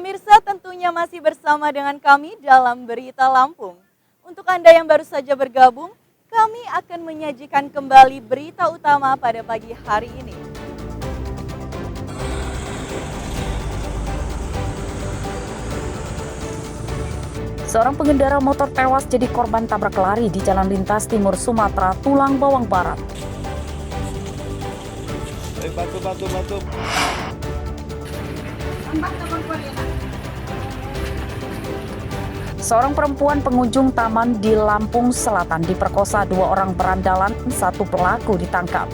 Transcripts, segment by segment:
Pemirsa, tentunya masih bersama dengan kami dalam Berita Lampung. Untuk Anda yang baru saja bergabung, kami akan menyajikan kembali berita utama pada pagi hari ini. Seorang pengendara motor tewas jadi korban tabrak lari di Jalan Lintas Timur Sumatera, Tulang Bawang Barat. Batu. Seorang perempuan pengunjung taman di Lampung Selatan diperkosa 2 orang berandalan, 1 pelaku ditangkap.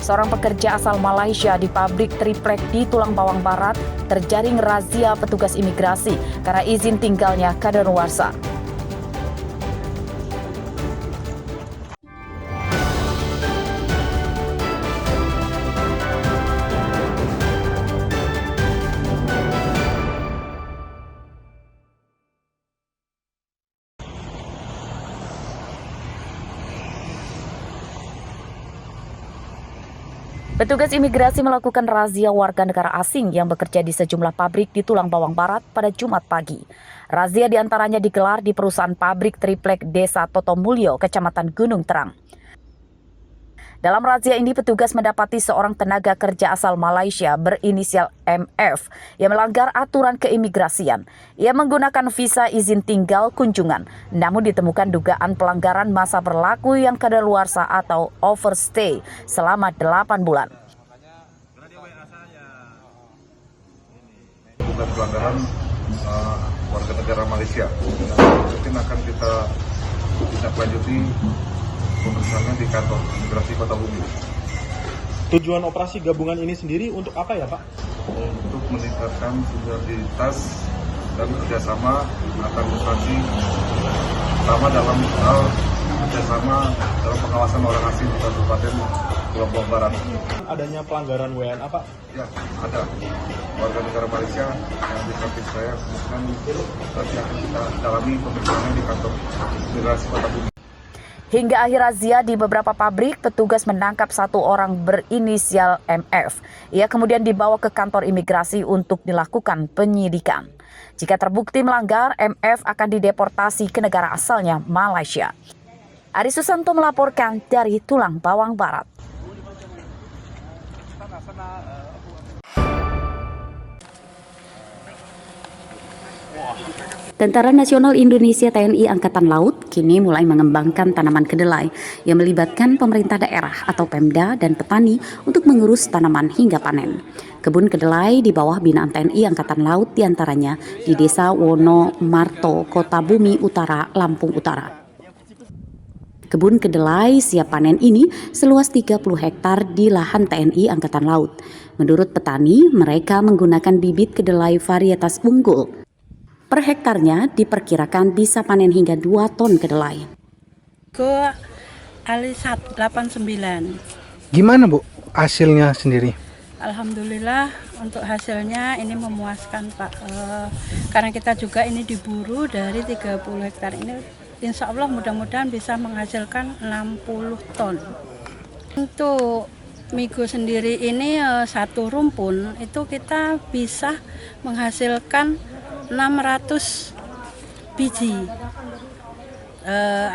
Seorang pekerja asal Malaysia di pabrik triplek di Tulang Bawang Barat terjaring razia petugas imigrasi karena izin tinggalnya kadaluarsa. Petugas imigrasi melakukan razia warga negara asing yang bekerja di sejumlah pabrik di Tulang Bawang Barat pada Jumat pagi. Razia diantaranya digelar di perusahaan pabrik triplek Desa Totomulyo, Kecamatan Gunung Terang. Dalam razia ini, petugas mendapati seorang tenaga kerja asal Malaysia berinisial MF yang melanggar aturan keimigrasian. Ia menggunakan visa izin tinggal kunjungan, namun ditemukan dugaan pelanggaran masa berlaku yang kadaluarsa atau overstay selama 8 bulan. Bukan pelanggaran warga negara Malaysia. Mungkin akan kita lanjuti pemeriksaannya di kantor imigrasi Kota Bumi. Tujuan operasi gabungan ini sendiri untuk apa ya, Pak? Untuk meningkatkan sinergitas dan kerjasama antar instansi, terutama dalam hal kerjasama dalam pengawasan orang asing di Kabupaten Tulang Bawang Barat. Adanya pelanggaran WNA, Pak? Ya, ada warga negara Malaysia yang di samping saya, kemudian nanti akan kita dalami pemeriksaannya di kantor imigrasi Kota Bumi. Hingga akhir razia di beberapa pabrik, petugas menangkap 1 orang berinisial MF. Ia kemudian dibawa ke kantor imigrasi untuk dilakukan penyidikan. Jika terbukti melanggar, MF akan dideportasi ke negara asalnya, Malaysia. Ari Susanto melaporkan dari Tulang Bawang Barat. Tentara Nasional Indonesia TNI Angkatan Laut kini mulai mengembangkan tanaman kedelai yang melibatkan pemerintah daerah atau Pemda dan petani untuk mengurus tanaman hingga panen. Kebun kedelai di bawah binaan TNI Angkatan Laut diantaranya di Desa Wonomarto, Kota Bumi Utara, Lampung Utara. Kebun kedelai siap panen ini seluas 30 hektar di lahan TNI Angkatan Laut. Menurut petani, mereka menggunakan bibit kedelai varietas unggul. Per hektarnya diperkirakan bisa panen hingga 2 ton kedelai. Ke Alisat 89. Gimana Bu hasilnya sendiri? Alhamdulillah untuk hasilnya ini memuaskan Pak. Karena kita juga ini diburu dari 30 hektar ini, insya Allah mudah-mudahan bisa menghasilkan 60 ton. Untuk migo sendiri ini 1 rumpun itu kita bisa menghasilkan 600 biji,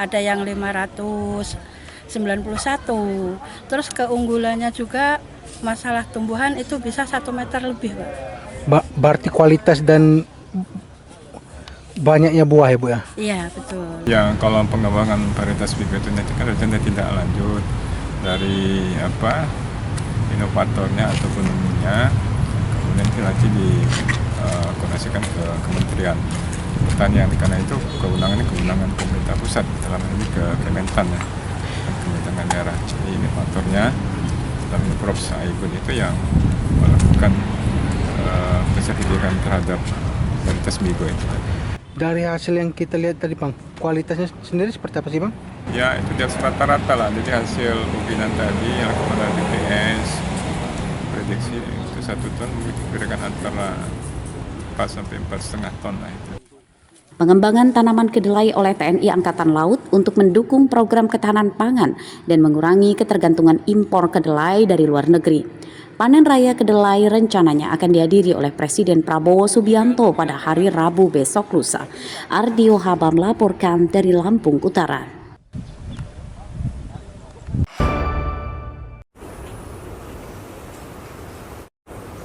ada yang 591. Terus keunggulannya juga masalah tumbuhan itu bisa 1 meter lebih, Pak. Berarti kualitas dan banyaknya buah ya Bu ya? Iya betul. Ya kalau pengembangan varietas migo itu nanti kan rencana tidak lanjut dari inovatornya ataupun ininya, kemudian nanti koordinasikan ke Kementerian Pertanian, karena itu kewenangan pemerintah pusat, dalam ini ke Kementan ya, Kementerian daerah. Jadi inovatornya dalam ini Prof. Saibun itu yang melakukan pensertifikan terhadap varietas migo itu. Dari hasil yang kita lihat tadi Bang, kualitasnya sendiri seperti apa sih Bang? Ya itu di atas rata-rata lah, jadi hasil ubinan tadi yang kemudian BPS prediksi itu 1 ton diberikan antara 4 sampai 4,5 ton lah itu. Pengembangan tanaman kedelai oleh TNI Angkatan Laut untuk mendukung program ketahanan pangan dan mengurangi ketergantungan impor kedelai dari luar negeri. Panen raya kedelai rencananya akan dihadiri oleh Presiden Prabowo Subianto pada hari Rabu besok lusa. Ardio Habar melaporkan dari Lampung Utara.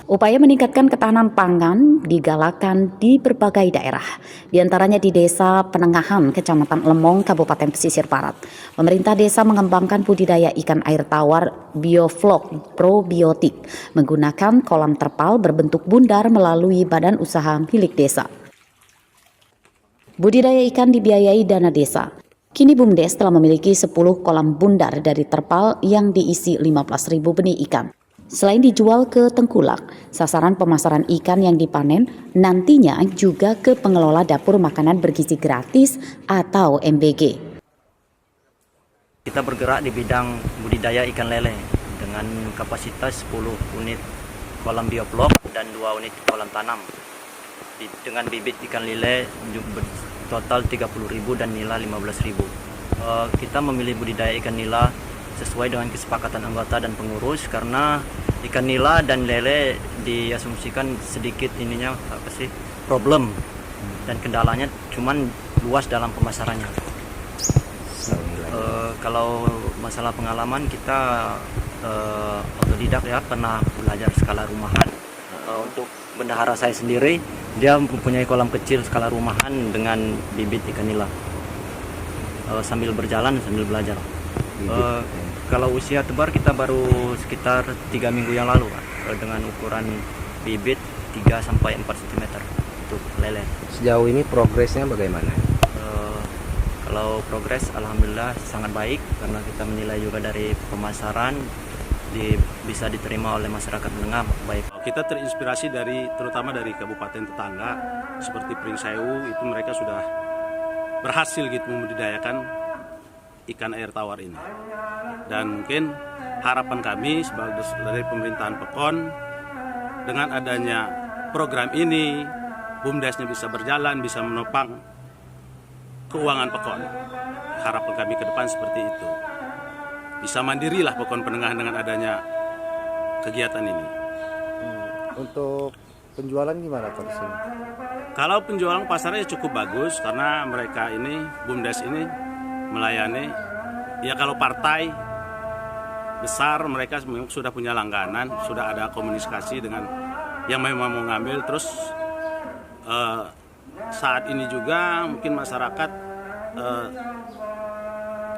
Upaya meningkatkan ketahanan pangan digalakan di berbagai daerah, diantaranya di Desa Penengahan, Kecamatan Lemong, Kabupaten Pesisir Barat. Pemerintah desa mengembangkan budidaya ikan air tawar bioflok probiotik menggunakan kolam terpal berbentuk bundar melalui badan usaha milik desa. Budidaya ikan dibiayai dana desa. Kini BUMDes telah memiliki 10 kolam bundar dari terpal yang diisi 15.000 benih ikan. Selain dijual ke tengkulak, sasaran pemasaran ikan yang dipanen nantinya juga ke pengelola dapur makanan bergizi gratis atau MBG. Kita bergerak di bidang budidaya ikan lele dengan kapasitas 10 unit kolam bioflok dan 2 unit kolam tanam. Dengan bibit ikan lele total 30.000 dan nila 15.000. Kita memilih budidaya ikan nila sesuai dengan kesepakatan anggota dan pengurus karena ikan nila dan lele diasumsikan sedikit problem dan kendalanya cuman luas dalam pemasarannya. Kalau masalah pengalaman kita otodidak ya, pernah belajar skala rumahan. Untuk bendahara saya sendiri dia mempunyai kolam kecil skala rumahan dengan bibit ikan nila. Sambil berjalan sambil belajar. Kalau usia tebar kita baru sekitar 3 minggu yang lalu dengan ukuran bibit 3-4 cm untuk lele. Sejauh ini progresnya bagaimana? Kalau progres alhamdulillah sangat baik karena kita menilai juga dari pemasaran bisa diterima oleh masyarakat menengah baik. Kita terinspirasi terutama dari kabupaten tetangga seperti Pringsewu, itu mereka sudah berhasil gitu membudidayakan ikan air tawar ini. Dan mungkin harapan kami sebagai dari pemerintahan Pekon dengan adanya program ini BUMDesnya bisa berjalan, bisa menopang keuangan Pekon. Harapan kami ke depan seperti itu. Bisa mandirilah Pekon Penengahan dengan adanya kegiatan ini. Untuk penjualan gimana Pak di sini? Kalau penjualan pasarnya cukup bagus karena mereka ini BUMDes ini melayani, ya kalau partai besar mereka sudah punya langganan, sudah ada komunikasi dengan yang memang mau ngambil. Terus saat ini juga mungkin masyarakat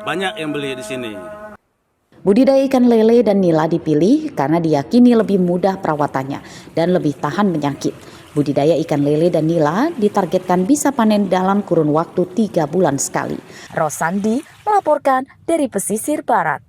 banyak yang beli di sini. Budidaya ikan lele dan nila dipilih karena diyakini lebih mudah perawatannya dan lebih tahan penyakit. Budidaya ikan lele dan nila ditargetkan bisa panen dalam kurun waktu 3 bulan sekali. Rosandi melaporkan dari Pesisir Barat.